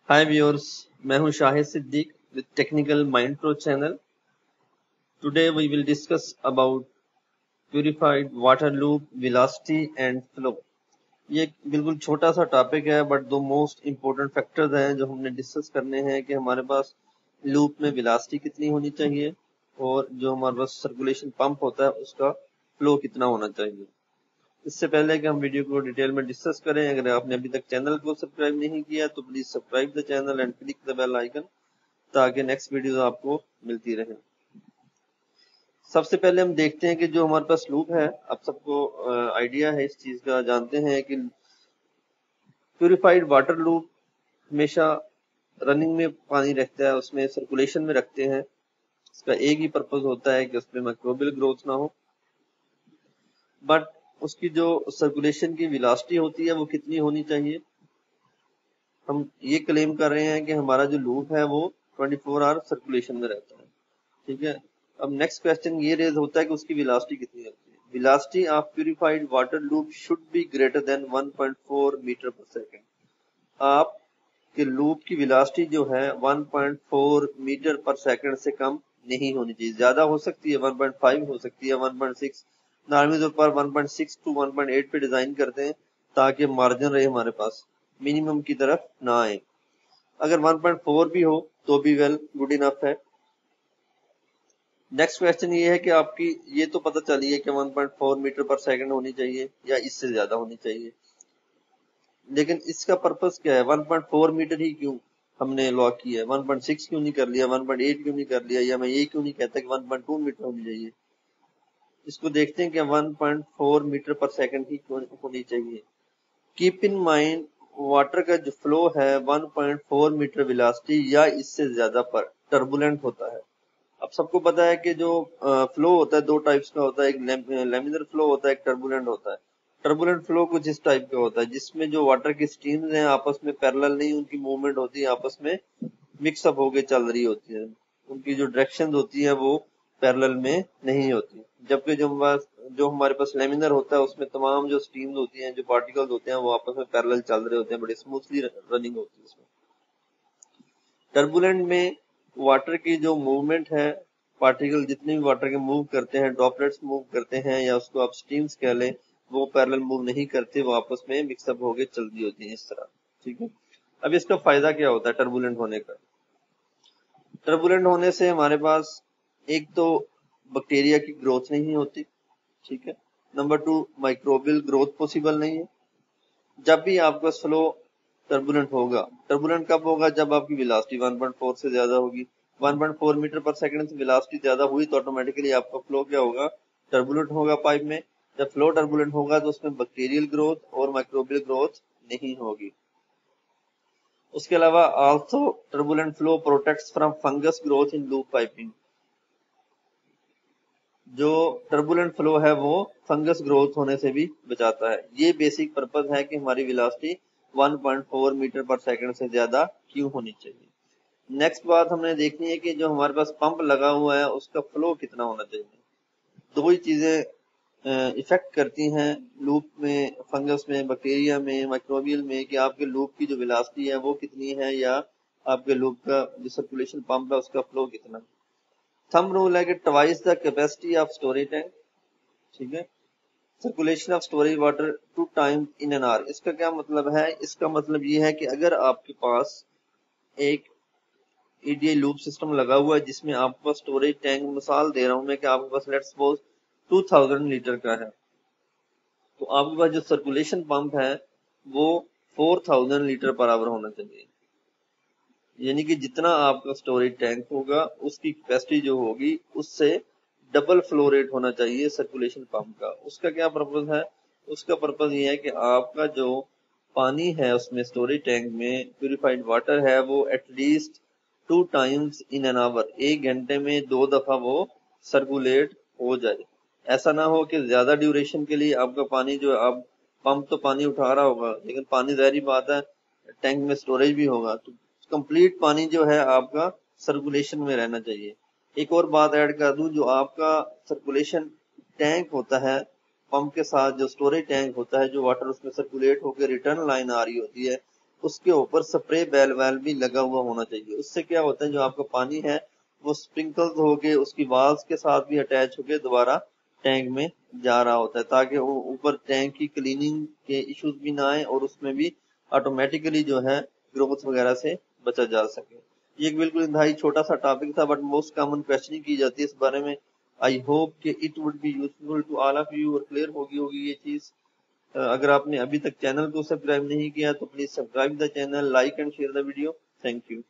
हाय viewers, मैं हूं Shahid Siddique with technical mind pro channel. Today we will discuss about purified water loop, velocity and flow. ये एक बिल्कुल छोटा सा टॉपिक है, बट दो मोस्ट इंपॉर्टेंट फैक्टर्स हैं जो हमने डिस्कस करने हैं कि हमारे पास लूप में वेलोसिटी कितनी होनी चाहिए और जो हमारे पास सर्कुलेशन पंप होता है उसका फ्लो कितना होना चाहिए। इससे पहले कि हम वीडियो को डिटेल में डिस्कस करें, अगर आपने अभी तक चैनल को सब्सक्राइब नहीं किया तो please subscribe the channel and click the bell icon ताकि नेक्स्ट वीडियो आपको मिलती रहे। सबसे पहले हम देखते हैं कि जो हमारे पास लूप है, आप सबको आइडिया है इस चीज का, जानते हैं कि प्यूरिफाइड वाटर लूप हमेशा रनिंग में पानी रखता है, उसमें सर्कुलेशन में रखते हैं। इसका एक ही पर्पज होता है कि उसमें माइक्रोबियल ग्रोथ ना हो, बट उसकी जो सर्कुलेशन की वेलोसिटी होती है वो कितनी होनी चाहिए। हम ये क्लेम कर रहे हैं कि हमारा जो लूप है वो 24 आवर सर्कुलेशन में रहता है। ठीक है, अब नेक्स्ट क्वेश्चन ये रेज होता है कि उसकी वेलोसिटी कितनी होती है। Velocity of purified water loop should be greater than 1.4 metre per second. आपके लूप की वेलोसिटी जो है 1.4 मीटर पर सेकेंड से कम नहीं होनी चाहिए। ज्यादा हो सकती है, 1.5 हो सकती है, 1.6। नॉर्मली तौर पर 1.6 टू 1.8 पे डिजाइन करते हैं ताकि मार्जिन रहे हमारे पास, मिनिमम की तरफ ना आए। अगर 1.4 भी हो तो भी वेल गुड इनफ है। नेक्स्ट क्वेश्चन ये है कि आपकी ये तो पता चली है कि 1.4 मीटर पर सेकंड होनी चाहिए या इससे ज्यादा होनी चाहिए, लेकिन इसका पर्पस क्या है? 1.4 मीटर ही क्यों हमने लॉक किया है? 1.6 क्यों नहीं कर लिया, 1.8 क्यों नहीं कर लिया, या मैं ये क्यों नहीं कहता कि 1.2 मीटर होनी चाहिए? इसको देखते हैं कि 1.4 मीटर पर सेकंड ही क्यों होनी चाहिए। कीप इन माइंड, वाटर का जो फ्लो है 1.4 मीटर वेलोसिटी या इससे ज्यादा पर टर्बुलेंट होता है। अब सबको पता है कि जो फ्लो होता है दो टाइप्स का होता है, एक लेमिनर फ्लो होता है, एक टर्बुलेंट होता है। टर्बुलेंट फ्लो कुछ इस टाइप का होता है जिसमें जो वाटर की स्ट्रीम्स हैं आपस में पैरेलल नहीं, उनकी मूवमेंट होती है आपस में मिक्सअप होके चल रही होती है, उनकी जो डायरेक्शन होती है वो पैरेलल में नहीं होती। जबकि जो हमारे पास लेमिनर होता है उसमें तमाम जो स्ट्रीम्स होती हैं, जो पार्टिकल्स होते हैं, वो आपस में पैरेलल चल रहे होते हैं, बड़ी स्मूथली रनिंग होती है इसमें। टर्बुलेंट में वाटर की जो मूवमेंट है, पार्टिकल जितने भी वाटर के मूव करते हैं, ड्रॉपलेट्स मूव करते हैं या उसको आप स्ट्रीम्स कह लें, वो पैरेलल मूव नहीं करते, वो आपस में मिक्सअप होकर चल रही होती है इस तरह। ठीक है, अब इसका फायदा क्या होता है टर्बुलेंट होने का? टर्बुलेंट होने से हमारे पास एक तो बैक्टीरिया की ग्रोथ नहीं होती, ठीक है। नंबर 2, माइक्रोबियल ग्रोथ पॉसिबल नहीं है। जब भी आपका स्लो टर्बुलेंट होगा, टर्बुलेंट कब होगा? जब आपकी वेलोसिटी 1.4 से ज्यादा होगी। 1.4 मीटर पर सेकंड से वेलोसिटी ज्यादा हुई तो ऑटोमेटिकली आपका फ्लो क्या होगा? टर्बुलेंट होगा पाइप में। जब फ्लो टर्बुलेंट होगा तो उसमें बैक्टीरियल ग्रोथ और माइक्रोबियल ग्रोथ नहीं होगी। उसके अलावा also turbulent flow protects from fungus growth in loop piping. जो टर्बुलेंट फ्लो है वो फंगस ग्रोथ होने से भी बचाता है। ये बेसिक पर्पस है कि हमारी वेलोसिटी 1.4 मीटर पर सेकंड से ज्यादा क्यों होनी चाहिए। नेक्स्ट बात हमने देखनी है कि जो हमारे पास पंप लगा हुआ है उसका फ्लो कितना होना चाहिए। दो ही चीजें इफेक्ट करती हैं लूप में, फंगस में, बैक्टीरिया में, माइक्रोबियल में, कि आपके लूप की जो वेलोसिटी है वो कितनी है या आपके लूप का जो सर्कुलेशन पंप है उसका फ्लो कितना है। थंब रूल है कि twice the capacity of storage tank. ठीक है, circulation of storage water 2 times in an hour. इसका क्या मतलब है? इसका मतलब ये है कि अगर आपके पास एक ईडीआई लूप सिस्टम लगा हुआ है जिसमें आपके पास स्टोरेज टैंक, मिसाल दे रहा हूं मैं कि आपके पास लेट्स सपोज 2000 लीटर का है, तो आपके पास जो सर्कुलेशन पंप है वो 4000 लीटर पर आवर होना चाहिए। यानी कि जितना आपका स्टोरेज टैंक होगा उसकी कैपेसिटी जो होगी उससे डबल फ्लो रेट होना चाहिए सर्कुलेशन पंप का। उसका क्या पर्पज है? उसका पर्पज ये है कि आपका जो पानी है उसमें स्टोरेज टैंक में, प्यूरिफाइड वाटर है, वो at least 2 times in an hour, 1 घंटे में 2 दफा वो सर्कुलेट हो जाए। ऐसा ना हो कि ज्यादा ड्यूरेशन के लिए आपका पानी जो है, आप पंप तो पानी उठा रहा होगा लेकिन पानी ज़ाहिर बात है टैंक में स्टोरेज भी होगा, तो कंप्लीट पानी जो है आपका सर्कुलेशन में रहना चाहिए। एक और बात ऐड कर दूं, जो आपका सर्कुलेशन टैंक होता है पंप के साथ, जो स्टोरेज टैंक होता है, जो वाटर उसमें सर्कुलेट होकर रिटर्न लाइन आ रही होती है, उसके ऊपर स्प्रे बेल वेल भी लगा हुआ होना चाहिए। उससे क्या होता है, जो आपका पानी है वो स्प्रिंकल्स होके उसकी वाल्स के साथ भी अटैच होके दोबारा टैंक में जा रहा होता है, ताकि वो ऊपर टैंक की क्लीनिंग के इश्यूज भी ना आए और उसमें भी ऑटोमेटिकली जो है ग्रोथ वगैरह से बचा जा सके। ये एक बिल्कुल इंतहाई छोटा सा टॉपिक था, बट मोस्ट कॉमन क्वेश्चनिंग की जाती है इस बारे में। आई होप कि it would be useful to all of you और क्लियर होगी ये चीज। अगर आपने अभी तक चैनल को सब्सक्राइब नहीं किया तो please subscribe the channel, like and share the video. Thank you.